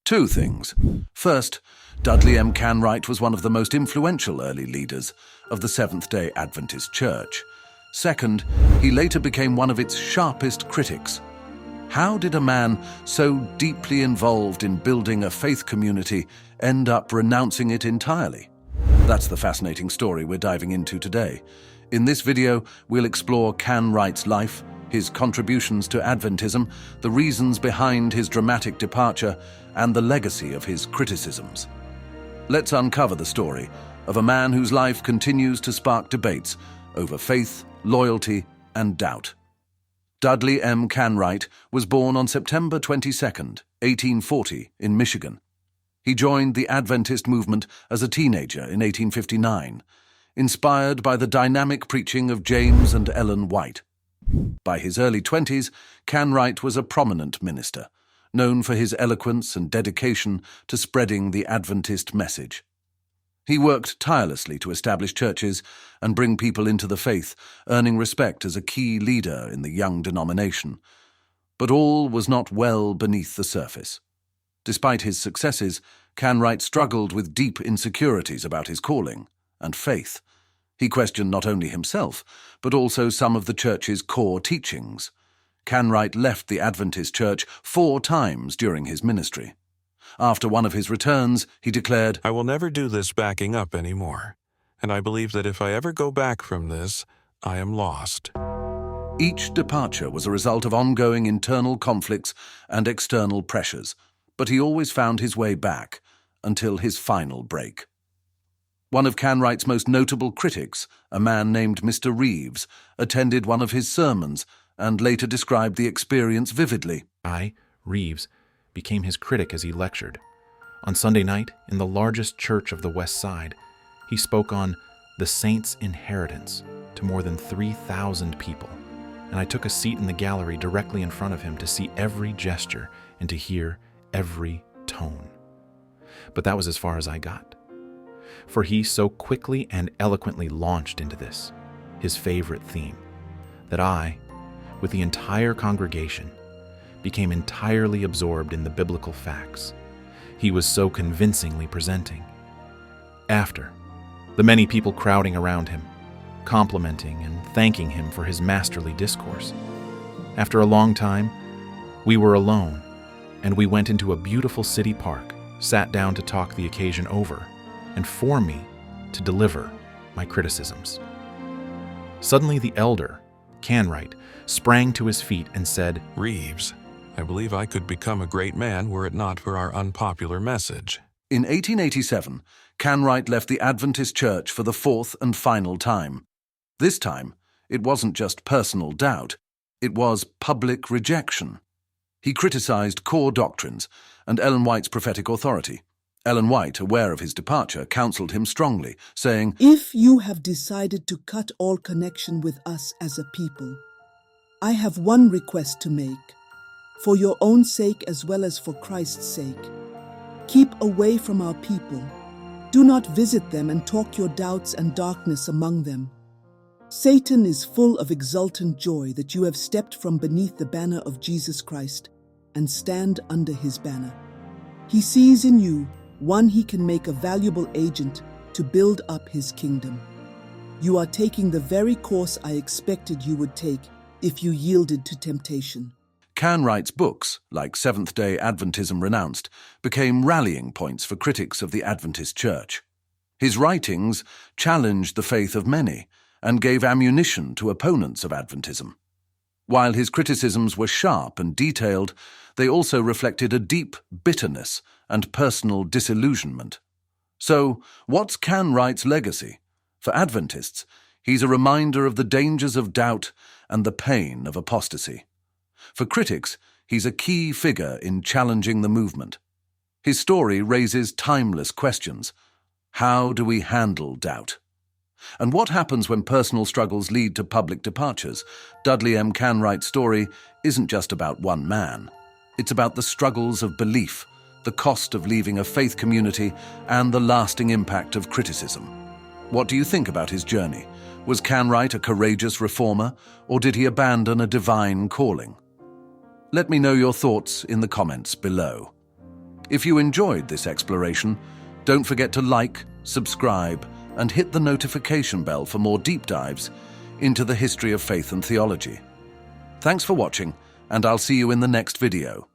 Two things. First, Dudley M Canright was one of the most influential early leaders of the Seventh-day Adventist Church. Second, he later became one of its sharpest critics. How did a man so deeply involved in building a faith community end up renouncing it entirely? That's the fascinating story we're diving into today. In this video, we'll explore Canright's life, his contributions to Adventism, the reasons behind his dramatic departure, and the legacy of his criticisms. Let's uncover the story of a man whose life continues to spark debates over faith, loyalty, and doubt. Dudley M Canright was born on September 22, 1840, in Michigan. He joined the Adventist movement as a teenager in 1859, inspired by the dynamic preaching of James and Ellen White. By his early 20s, Canright was a prominent minister, known for his eloquence and dedication to spreading the Adventist message. He worked tirelessly to establish churches and bring people into the faith, earning respect as a key leader in the young denomination. But all was not well beneath the surface. Despite his successes, Canright struggled with deep insecurities about his calling and faith. He questioned not only himself, but also some of the church's core teachings. Canright left the Adventist Church 4 times during his ministry. After one of his returns, he declared, "I will never do this backing up anymore, and I believe that if I ever go back from this, I am lost." Each departure was a result of ongoing internal conflicts and external pressures, but he always found his way back until his final break. One of Canright's most notable critics, a man named Mr. Reeves, attended one of his sermons and later described the experience vividly. I, Reeves, became his critic as he lectured. On Sunday night, in the largest church of the West Side, he spoke on the saints' inheritance to more than 3,000 people, and I took a seat in the gallery directly in front of him to see every gesture and to hear every tone. But that was as far as I got. For he so quickly and eloquently launched into this, his favorite theme, that I, with the entire congregation, became entirely absorbed in the biblical facts he was so convincingly presenting. After, the many people crowding around him, complimenting and thanking him for his masterly discourse. After a long time, we were alone, and we went into a beautiful city park, sat down to talk the occasion over, and for me to deliver my criticisms. Suddenly the elder, Canright, sprang to his feet and said, "Reeves, I believe I could become a great man were it not for our unpopular message." In 1887, Canright left the Adventist Church for the 4th and final time. This time, it wasn't just personal doubt, it was public rejection. He criticized core doctrines and Ellen White's prophetic authority. Ellen White, aware of his departure, counseled him strongly, saying, "If you have decided to cut all connection with us as a people, I have one request to make. For your own sake as well as for Christ's sake, keep away from our people. Do not visit them and talk your doubts and darkness among them. Satan is full of exultant joy that you have stepped from beneath the banner of Jesus Christ and stand under his banner. He sees in you one he can make a valuable agent to build up his kingdom. You are taking the very course I expected you would take if you yielded to temptation." Canright's books, like Seventh-day Adventism Renounced, became rallying points for critics of the Adventist Church. His writings challenged the faith of many and gave ammunition to opponents of Adventism. While his criticisms were sharp and detailed, they also reflected a deep bitterness and personal disillusionment. So, what's Canright's legacy? For Adventists, he's a reminder of the dangers of doubt and the pain of apostasy. For critics, he's a key figure in challenging the movement. His story raises timeless questions. How do we handle doubt? And what happens when personal struggles lead to public departures? Dudley M Canright's story isn't just about one man. It's about the struggles of belief, the cost of leaving a faith community, and the lasting impact of criticism. What do you think about his journey? Was Canright a courageous reformer, or did he abandon a divine calling? Let me know your thoughts in the comments below. If you enjoyed this exploration, don't forget to like, subscribe, and hit the notification bell for more deep dives into the history of faith and theology. Thanks for watching, and I'll see you in the next video.